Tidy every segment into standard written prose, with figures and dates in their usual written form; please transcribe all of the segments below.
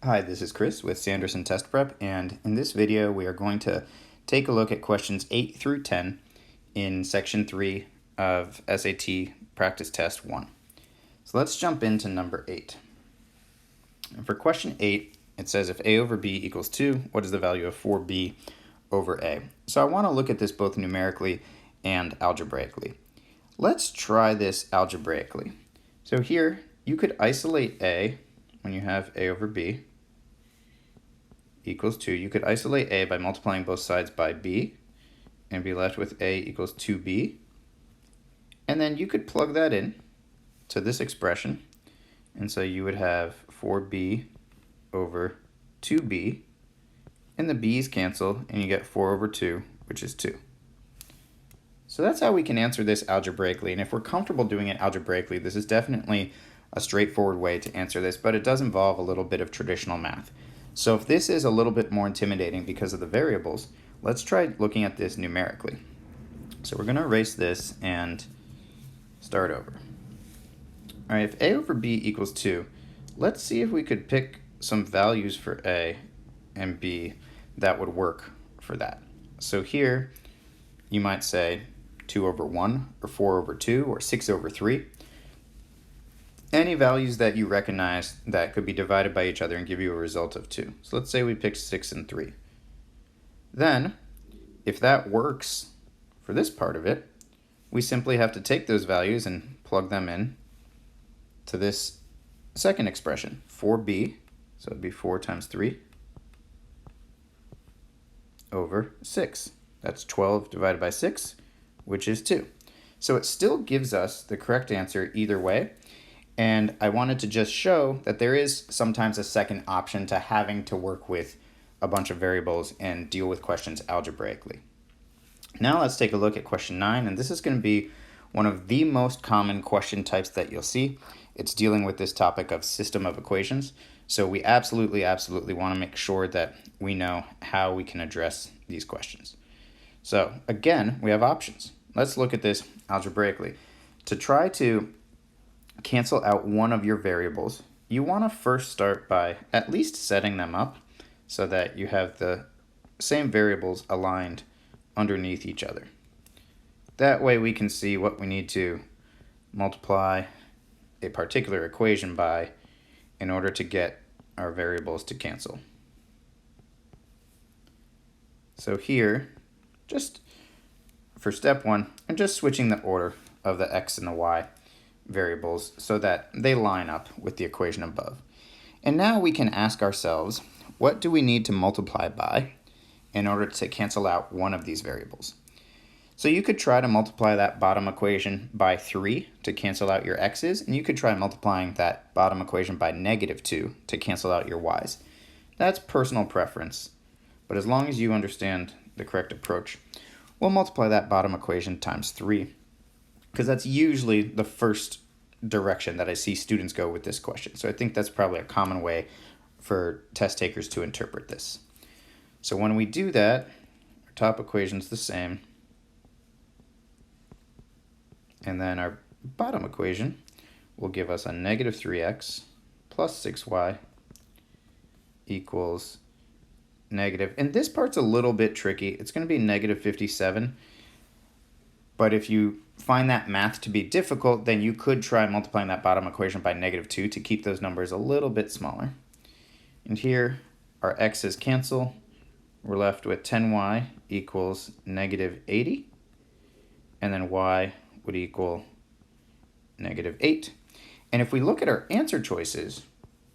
Hi, this is Chris with Sanderson Test Prep, and in this video we are going to take a look at questions 8 through 10 in section 3 of SAT Practice Test 1. So let's jump into number 8. And for question 8, it says if a over b equals 2, what is the value of 4b over a? So I want to look at this both numerically and algebraically. Let's try this algebraically. So here you could isolate a when you have a over b equals 2. You could isolate a by multiplying both sides by b and be left with a equals 2b. And then you could plug that in to this expression. And so you would have 4b over 2b. And the b's cancel and you get 4 over 2, which is 2. So that's how we can answer this algebraically. And if we're comfortable doing it algebraically, this is definitely a straightforward way to answer this, but it does involve a little bit of traditional math. So if this is a little bit more intimidating because of the variables, let's try looking at this numerically. So we're going to erase this and start over. All right, if a over b equals 2, let's see if we could pick some values for a and b that would work for that. So here you might say 2 over 1 or 4 over 2 or 6 over 3. Any values that you recognize that could be divided by each other and give you a result of 2. So let's say we picked 6 and 3. Then, if that works for this part of it, we simply have to take those values and plug them in to this second expression, 4b, so it'd be 4 times 3 over 6. That's 12 divided by 6, which is 2. So it still gives us the correct answer either way. And I wanted to just show that there is sometimes a second option to having to work with a bunch of variables and deal with questions algebraically. Now let's take a look at question 9, and this is going to be one of the most common question types that you'll see. It's dealing with this topic of system of equations. So we absolutely want to make sure that we know how we can address these questions. So again, we have options. Let's look at this algebraically. To try to cancel out one of your variables, you want to first start by at least setting them up so that you have the same variables aligned underneath each other. That way we can see what we need to multiply a particular equation by in order to get our variables to cancel. So here, just for step 1, I'm just switching the order of the x and the y variables so that they line up with the equation above. And now we can ask ourselves, what do we need to multiply by in order to cancel out one of these variables? So you could try to multiply that bottom equation by 3 to cancel out your x's, and you could try multiplying that bottom equation by -2 to cancel out your y's. That's personal preference, but as long as you understand the correct approach, we'll multiply that bottom equation times 3, because that's usually the first direction that I see students go with this question. So I think that's probably a common way for test takers to interpret this. So when we do that, our top equation's the same, and then our bottom equation will give us a -3x plus 6y equals negative, and this part's a little bit tricky. It's going to be -57, but if you find that math to be difficult, then you could try multiplying that bottom equation by -2 to keep those numbers a little bit smaller. And here our x's cancel. We're left with 10y equals -80, and then y would equal -8. And if we look at our answer choices,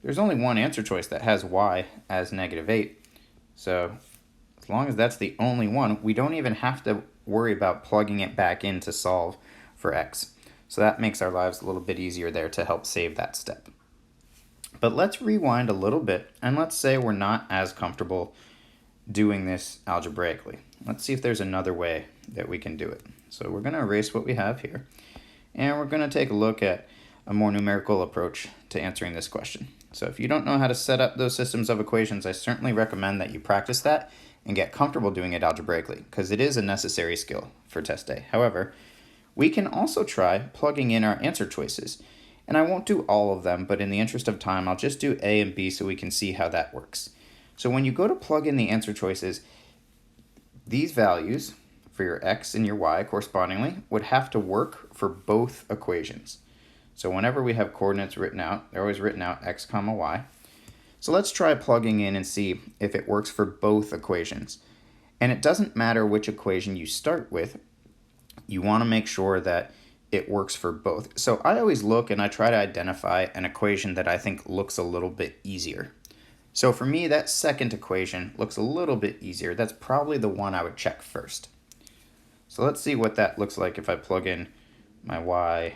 there's only one answer choice that has y as -8. So as long as that's the only one, we don't even have to worry about plugging it back in to solve for x. So that makes our lives a little bit easier there to help save that step. But let's rewind a little bit, and let's say we're not as comfortable doing this algebraically. Let's see if there's another way that we can do it. So we're going to erase what we have here, and we're going to take a look at a more numerical approach to answering this question. So if you don't know how to set up those systems of equations, I certainly recommend that you practice that and get comfortable doing it algebraically, because it is a necessary skill for test day. However, we can also try plugging in our answer choices. And I won't do all of them, but in the interest of time, I'll just do A and B so we can see how that works. So when you go to plug in the answer choices, these values for your x and your y correspondingly would have to work for both equations. So whenever we have coordinates written out, they're always written out x comma y. So let's try plugging in and see if it works for both equations. And it doesn't matter which equation you start with, you want to make sure that it works for both. So I always look and I try to identify an equation that I think looks a little bit easier. So for me, that second equation looks a little bit easier. That's probably the one I would check first. So let's see what that looks like if I plug in my y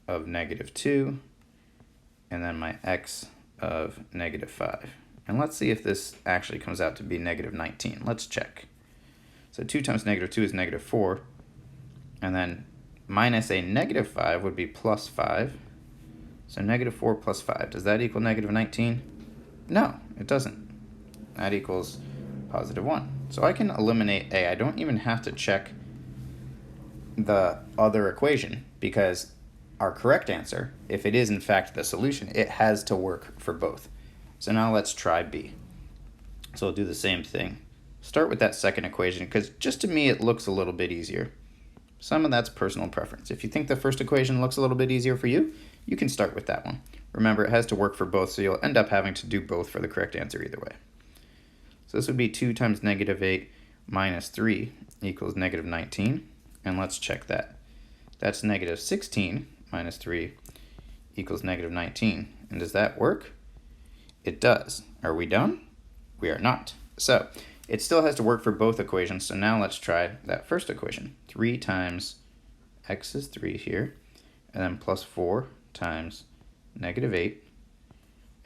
of -2 and then my x of -5. And let's see if this actually comes out to be -19. Let's check. So 2 times -2 is -4. And then minus a -5 would be +5. So -4 plus 5. Does that equal -19? No, it doesn't. That equals +1. So I can eliminate A. I don't even have to check the other equation because our correct answer, if it is in fact the solution, it has to work for both. So now let's try B. So I'll do the same thing. Start with that second equation because just to me it looks a little bit easier. Some of that's personal preference. If you think the first equation looks a little bit easier for you, you can start with that one. Remember, it has to work for both, so you'll end up having to do both for the correct answer either way. So this would be 2 times -8 minus 3 equals -19. And let's check that. That's -16 minus 3 equals -19. And does that work? It does. Are we done? We are not. So it still has to work for both equations. So now let's try that first equation. 3 times x is 3 here, and then plus 4 times -8.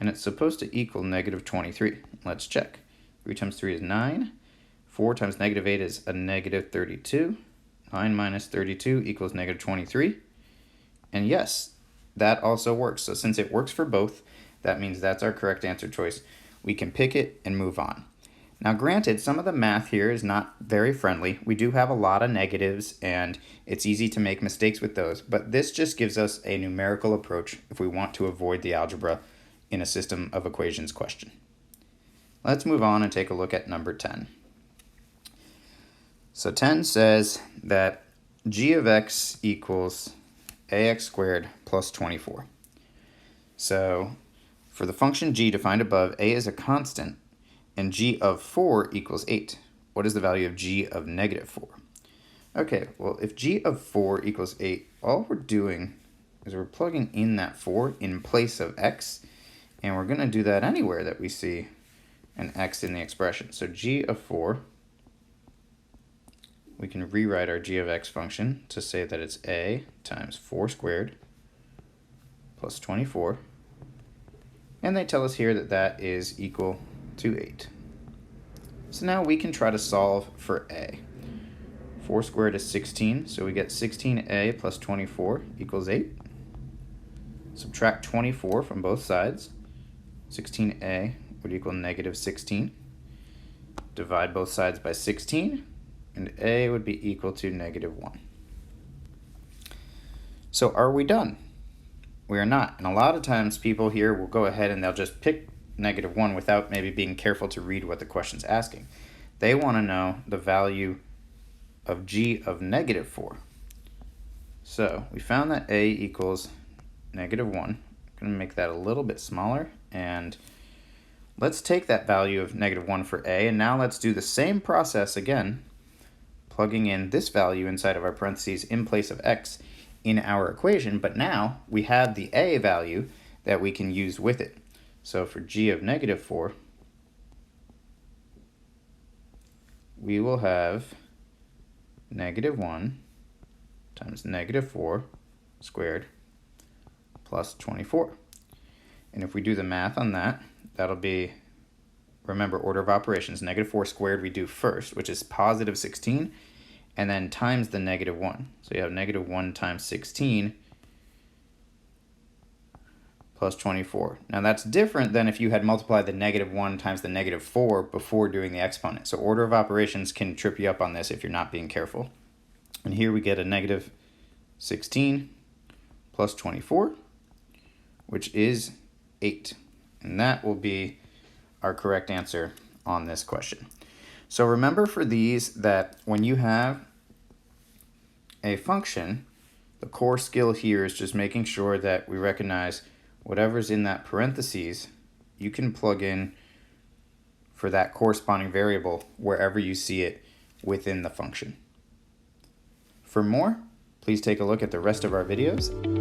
And it's supposed to equal -23. Let's check. 3 times 3 is 9. 4 times -8 is a -32. 9 minus 32 equals -23. And yes, that also works. So since it works for both, that means that's our correct answer choice. We can pick it and move on. Now granted, some of the math here is not very friendly. We do have a lot of negatives and it's easy to make mistakes with those, but this just gives us a numerical approach if we want to avoid the algebra in a system of equations question. Let's move on and take a look at number 10. So 10 says that g of x equals ax squared plus 24. So for the function g defined above, a is a constant, and g of 4 equals 8. What is the value of g of -4? Okay, well, if g of 4 equals 8, all we're doing is we're plugging in that 4 in place of x, and we're going to do that anywhere that we see an x in the expression. So g of 4, we can rewrite our g of x function to say that it's a times 4 squared plus 24. And they tell us here that that is equal to 8. So now we can try to solve for a. 4 squared is 16, so we get 16a plus 24 equals 8. Subtract 24 from both sides. 16a would equal -16. Divide both sides by 16, and a would be equal to -1. So are we done? We are not. And a lot of times people here will go ahead and they'll just pick -1 without maybe being careful to read what the question's asking. They want to know the value of g of -4. So we found that a equals -1. I'm going to make that a little bit smaller, and let's take that value of -1 for a, and now let's do the same process again, plugging in this value inside of our parentheses in place of x in our equation, but now we have the a value that we can use with it. So for g of -4, we will have -1 times -4 squared plus 24. And if we do the math on that, that'll be, remember, order of operations, -4 squared we do first, which is positive 16, and then times the -1. So you have -1 times 16 plus 24. Now that's different than if you had multiplied the -1 times the -4 before doing the exponent. So order of operations can trip you up on this if you're not being careful. And here we get a -16 plus 24. which is 8. And that will be our correct answer on this question. So remember for these that when you have a function, the core skill here is just making sure that we recognize whatever's in that parentheses, you can plug in for that corresponding variable wherever you see it within the function. For more, please take a look at the rest of our videos.